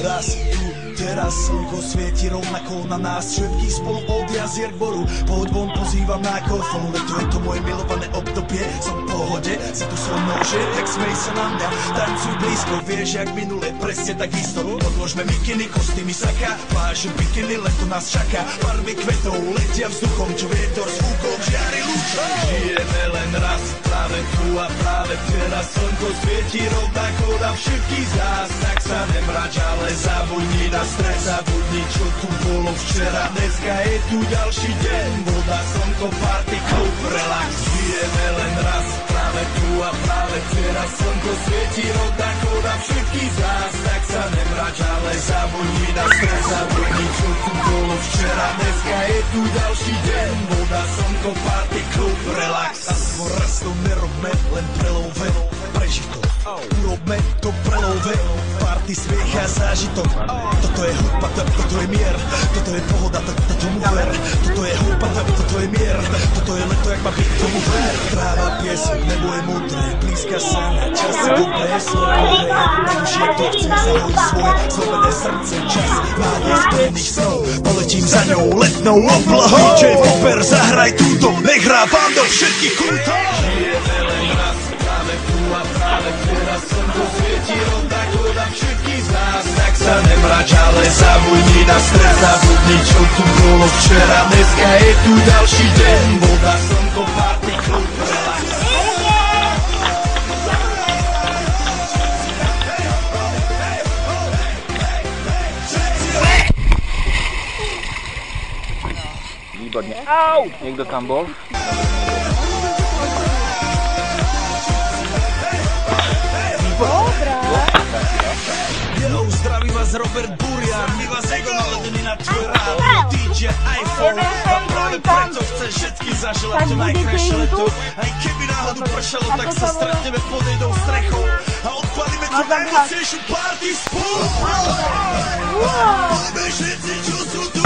Raz tu, teraz slnko svieti rovnako na nás všetkých spolu od jazier k boru. Pohoď von, pozývam na korfonu, leto je to moje milované obdobie. Som v pohode, si tu so mnou, že tak smej sa na mňa. Tancuj blízko, vieš jak minule, presne tak isto. Odložme mikiny, kostýmy saka, pláže bikiny, leto nás čaká. Farby kvetov letia vzduchom, čo vietor s úkom žiari lúčom. Žijeme len raz, práve tu a práve teraz slnko svieti rovnako na všetkých z nás. Tak sa nemrač, ale zabudni na stres, zabudni čo tu bolo včera. Dneska je tu ďalší deň, voda, slnko, party, klub, relax. Žijeme len raz, práve tu a práve teraz slnko svieti rovnako na všetkých z nás. Tak sa nemrač, ale zabudni na stres, zabudni čo tu bolo včera. Dneska je tu ďalší deň, voda, slnko, party, klub, relax. Aspoň raz to nerobme, len prelove, prežitok. Urobme to prelove, party, smiech a zážitok. Toto je hudba, toto je mier, toto je pohoda, toto mu ver. Toto je hudba, toto je mier, toto je leto, jak má byť, tomu ver. Tráva, piesok, nebo je múdre, blízka sa na čas, dobré slovo, najdušie to chce, zahoj svoje zlomené srdce, čas, nádej splnených snov. Poletím za ňou letnou oblohou, DJ Popper, zahraj túto, nech hrá vám do všetkých kútov. Žijeme len raz, práve tu a práve teraz slnko svieti rovnako na všetkých z nás. Tak sa nemrač, ale zabudni na stres, zabudni čo tu bolo včera. Dneska je tu ďalší deň, voda, slnko, party, klub, relax. Výborne. Au! Niekto tam bol? Yo, zdraví vás Robert Burian, my vás ego naledení na tvoj rád, DJ iPhone. A práve preto chcem všetkým zaželať to najkrajšie leto. Aj keby náhodou pršalo, tak sa stretneme pod jednou strechou a odpalíme tú najmocnejšiu party spolu. Poďme všetci, čo sú tu.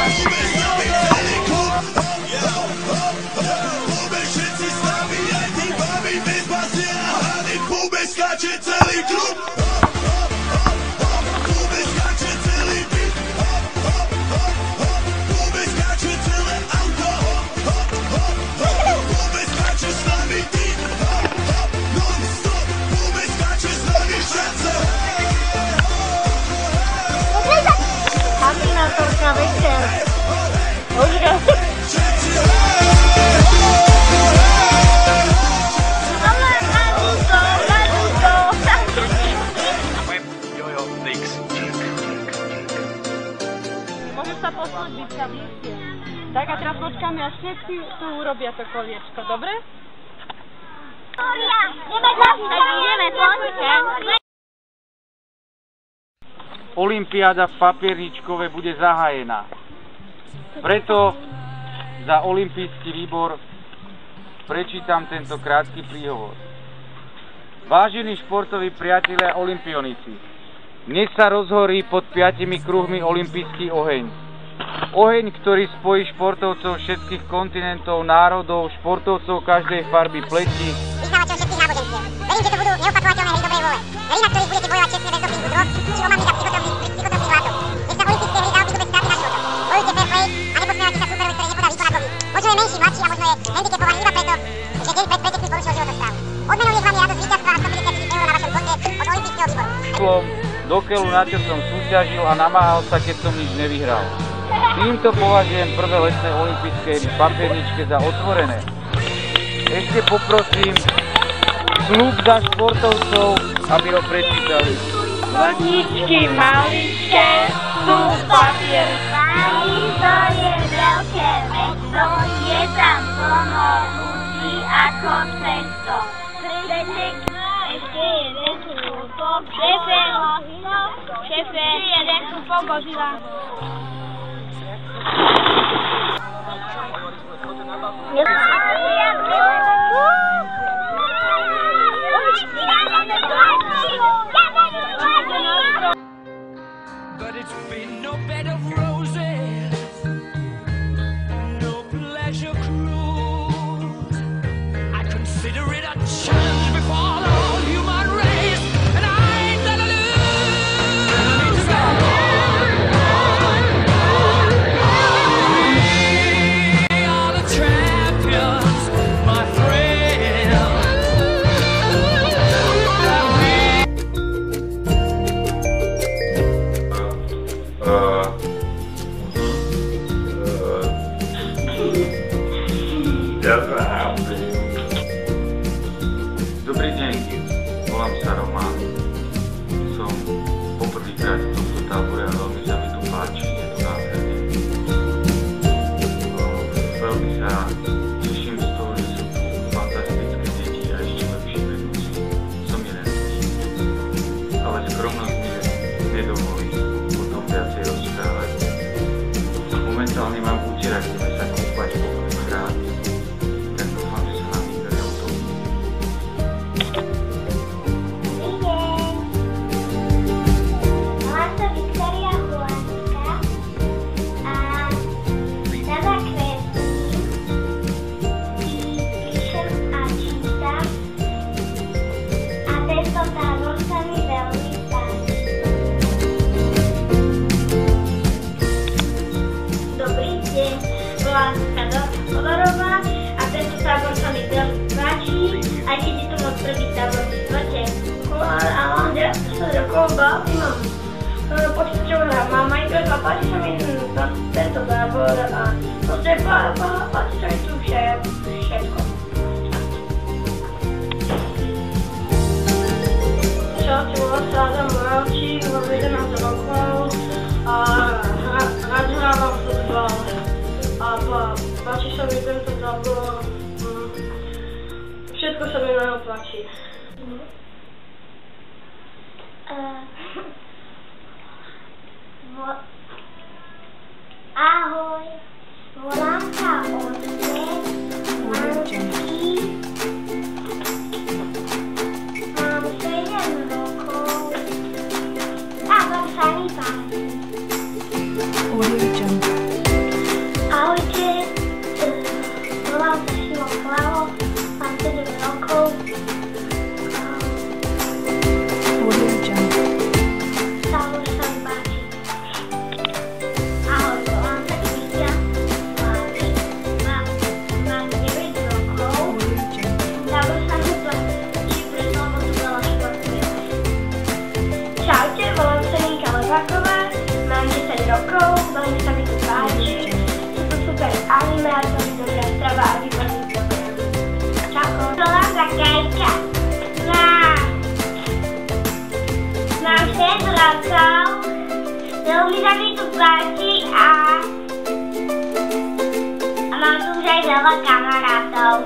Poďme s nami celý klub. Poďme všetci s nami, aj tí babi bez basy a hrany. Poďme skáče celý klub. Poďme skáče celý byt. Poďme skáče celé auto. Poďme skáče s nami tým. Non-stop. Poďme skáče s nami všetce. Terminatorka večer. Môžeš sa poslať byťka bližšie. Tak a teraz počkáme, až všetci tu urobia to koliečko, dobre? Tak ideme, poďme. Olympiáda v Papierničkove bude zahájená. Preto za olympijský výbor prečítam tento krátky príhovor. Vážení športoví priatelia olympionici, dnes sa rozhorí pod 5 kruhmi olympijský oheň. Oheň, ktorý spojí športovcov všetkých kontinentov, národov, športovcov každej farby pleti. Vyznávateľ všetkých náboženstiev. Verím, že to budú neopakovateľné hry dobrej vôle. Hry, na ktorých budete bojovať čestne bez dopingu drog, či omamný za psychotropných látok. Nech sa olympijské hry dávky bez straty na životoch. Bojujte fair play a neposmievajte sa súperovi, ktorý nepodá výkon ako vy. Možno je menší, mladší a možno je handicapovaný iba preto, že deň pred pretekmi porušil životospráv. Odmenou je s vami radosť víťazstva a 150 000 eur na vašom konte od olympijského výboru. Do keľu na čo som súťažil a namáhal sa, keď som nič nevyhral. Týmto považujem prvé letné olympijské hry v Papierničke za otvorené. Ešte poprosím sľub za športovcov, aby ho prečítali. Vodničky maličké sú papier. Pani, to je veľké mesto, je tam plno ľudí ako cesto. Pretek Ešte jeden súpok. Šéfe, jeden súpok Godzilla. But it's been no bed of roses, no pleasure cruise. I consider it a challenge before the whole human race, and I ain't gonna lose. We are the champions, my friend. Dobrý deň, volám sa Roman. Som poprvýkrát v tomto tábore a veľmi sa mi tu páči, je tu nádherné. Veľmi sa teším z toho, že sú tu fantastické deti a ešte lepší vedúci. Som jeden z nich. Ale skromnosť mi nedovolí o tom viacej rozprávať. Momentálne mám úterák, ideme sa kúpať poprvýkrát. Tak dúfam, že sa nám nikto neutopí. Volám sa Viktória Hulánska a rada píšem a čítam a tento tábor sa mi veľmi páči. Dobrý deň, volám sa Dodorová a tento tábor sa mi veľmi páči, aj keď je to môj prvý tábor v živote. A mám 10 rokov, baví mám počítačovú hru, mám Minecraft a páči sa mi tento tábor a proste páči sa mi tu všetko. Čau, volám sa Adam Moravčík, mám 11 rokov a rád hrávam futbal a páči sa mi tento tábor, všetko sa mi na ňom páči. Ahoj, volám sa Ondrej, mám 7 rokov a vám sa mi páči. Ahojte, volám sa Šimon Plavo, mám 7 rokov. Tábor sa mi páči. Ahoj, volám sa Kristian, mám 9 rokov. Tábor sa mi páči, preto lebo tu veľa športuje. Čaute, volám sa Ninka Leváková, mám 10 rokov, veľmi sa mi tu páči. Sú to super animátory, dobrá strava a výborný program. Čauko. Volám sa Kajka. Mám 6 rokov, veľmi sa mi tu páči a mám tu už aj veľa kamarátov.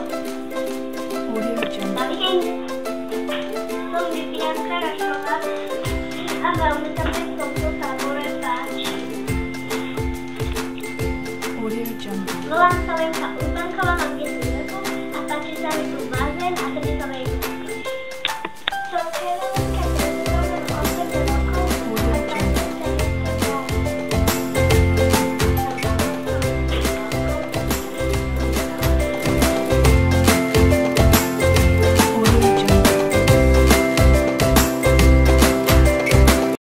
Dovidenia. Som Vivianka Rašová a veľmi sa mi v tomto tábore páči. Volám sa Lenka Urbanková, mám 5 rokov a páči sa mi tu bazén a tedy sa mi